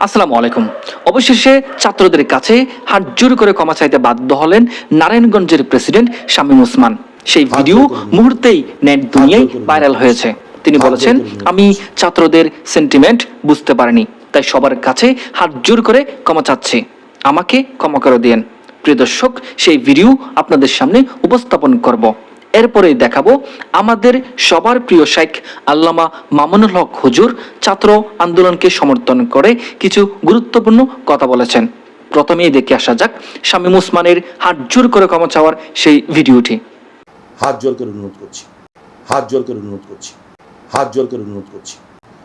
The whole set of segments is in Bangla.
আসসালামু আলাইকুম। অবশেষে ছাত্রদের কাছে হাত জোর করে ক্ষমা চাইতে বাধ্য হলেন নারায়ণগঞ্জের প্রেসিডেন্ট শামীম ওসমান। সেই ভিডিও মুহূর্তেই নেট দুনিয়ায় ভাইরাল হয়েছে। তিনি বলেছেন, আমি ছাত্রদের সেন্টিমেন্ট বুঝতে পারিনি, তাই সবার কাছে হাত জোর করে ক্ষমা চাচ্ছি, আমাকে ক্ষমা করে দিন। প্রিয় দর্শক, সেই ভিডিও আপনাদের সামনে উপস্থাপন করব। এরপরেই দেখাবো আমাদের সবার প্রিয় শাইখ আল্লামা মামুনুল হক হুজুর ছাত্র আন্দোলনকে সমর্থন করে কিছু গুরুত্বপূর্ণ কথা বলেছেন। প্রথমেই দেখে আসা যাক শামীম ওসমানের হাত জোর করে ক্ষমা চাওয়ার সেই ভিডিওটি। হাত জোর করে অনুরোধ করছি, হাত জোর করে অনুরোধ করছি, হাত জোর করে অনুরোধ করছি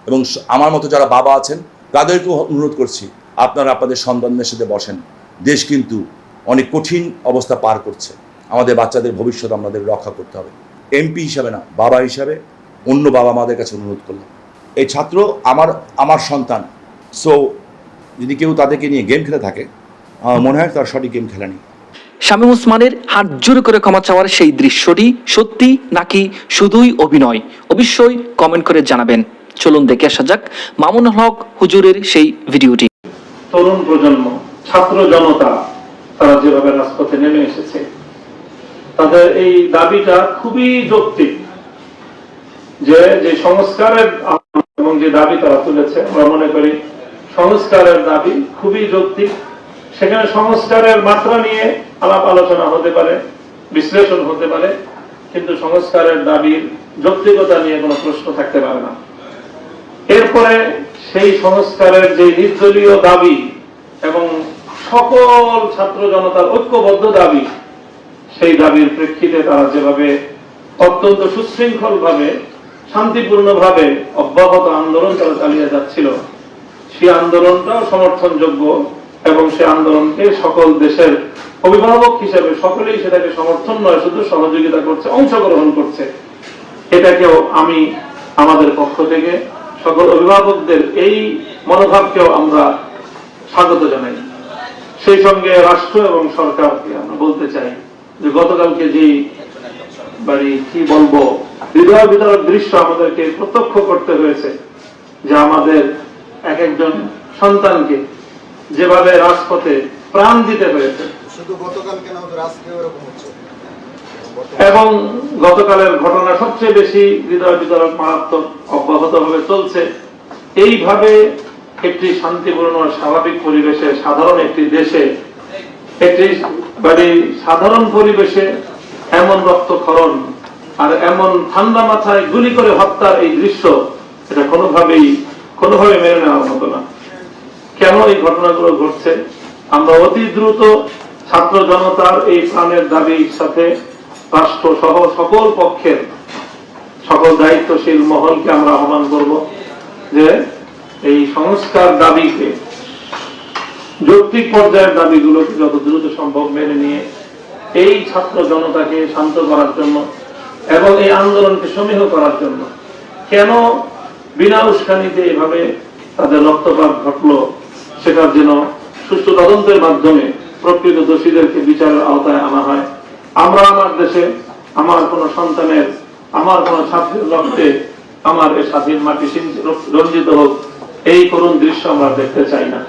এবং আমার মতো যারা বাবা আছেন তাদেরকেও অনুরোধ করছি, আপনারা আপনাদের সন্তানদের সাথে বসেন। দেশ কিন্তু অনেক কঠিন অবস্থা পার করছে, আমাদের বাচ্চাদের ভবিষ্যৎ আমাদের রক্ষা করতে হবে। এমপি হিসাবে না, বাবা হিসাবে অন্য বাবা মাদের কাছে অনুরোধ করলাম। এই ছাত্র আমার সন্তান, সো যদি কেউ তাদেরকে নিয়ে গেম খেলে থাকে, মনে হয় তার সঠিক গেম খেলেনি। শামীম ওসমানের হাত জোর করে ক্ষমা চাওয়ার সেই দৃশ্যটি সত্যি নাকি শুধুই অভিনয়, অবশ্যই কমেন্ট করে জানাবেন। চলুন দেখে আসা যাক মামুনুল হক হুজুরের সেই ভিডিওটি। তরুণ প্রজন্ম, ছাত্র জনতা, তারা যেভাবে রাজপথে নেমে এসেছে, তাদের এই দাবিটা খুবই যৌক্তিক। যে সংস্কারের এবং যে দাবি তারা তুলেছে, আমরা মনে করি সংস্কারের দাবি খুবই যৌক্তিক। সেখানে সংস্কারের মাত্রা নিয়ে আলাপ আলোচনা হতে পারে, বিশ্লেষণ হতে পারে, কিন্তু সংস্কারের দাবির যৌক্তিকতা নিয়ে কোনো প্রশ্ন থাকতে পারে না। এরপরে সেই সংস্কারের যে নির্দলীয় দাবি এবং সকল ছাত্র জনতার ঐক্যবদ্ধ দাবি, সেই দাবির প্রেক্ষিতে তারা যেভাবে অত্যন্ত সুশৃঙ্খল ভাবে, শান্তিপূর্ণ ভাবে অব্যাহত আন্দোলন তারা চালিয়ে যাচ্ছিল, সেই আন্দোলনটাও সমর্থনযোগ্য এবং সে আন্দোলনকে সকল দেশের অভিভাবক হিসেবে সকলেই সেটাকে সমর্থন নয়, শুধু সহযোগিতা করছে, অংশগ্রহণ করছে। এটাকেও আমি আমাদের পক্ষ থেকে সকল অভিভাবকদের এই মনোভাবকেও আমরা স্বাগত জানাই। সেই সঙ্গে রাষ্ট্র এবং সরকারকে আমরা বলতে চাই যে গতকালকে যে কি বলবো, হৃদয় বিতরক দৃশ্য আমাদেরকে প্রত্যক্ষ করতে হয়েছে, যে আমাদের এক একজন সন্তানকে যেভাবে রাজপথে প্রাণ দিতে হয়েছে, এবং গতকালের ঘটনা সবচেয়ে বেশি হৃদয় বিতরক, মারাত্মক, অব্যাহত ভাবে চলছে। এইভাবে একটি শান্তিপূর্ণ স্বাভাবিক পরিবেশে, সাধারণ একটি দেশে, একটি সাধারণ পরিবেশে এমন রক্তক্ষরণ আর এমন ঠান্ডা মাথায় গুলি করে হত্যার এই দৃশ্য, এটা কোনোভাবে মেনে নেওয়ার মতো না। কেন এই ঘটনাগুলো ঘটছে? আমরা অতি দ্রুত ছাত্র জনতার এই প্রাণের দাবির সাথে রাষ্ট্র সহ সকল পক্ষের সকল দায়িত্বশীল মহলকে আমরা আহ্বান করব যে এই সংস্কার দাবিকে, যৌক্তিক পর্যায়ের দাবিগুলোকে যত দ্রুত সম্ভব মেনে নিয়ে এই ছাত্র জনতাকে শান্ত করার জন্য এবং এই আন্দোলনকে সমীহ করার জন্য, কেন বিনা উস্কানিতে এভাবে তাদের রক্তপাত ঘটলো, সেটার যেন সুষ্ঠু তদন্তের মাধ্যমে প্রকৃত দোষীদেরকে বিচারের আওতায় আনা হয়। আমরা আমার দেশে আমার কোন সন্তানের, আমার কোন ছাত্রের রক্তে আমার এই স্বাধীন মাটি রঞ্জিত হোক, এই করুণ দৃশ্য আমরা দেখতে চাই না।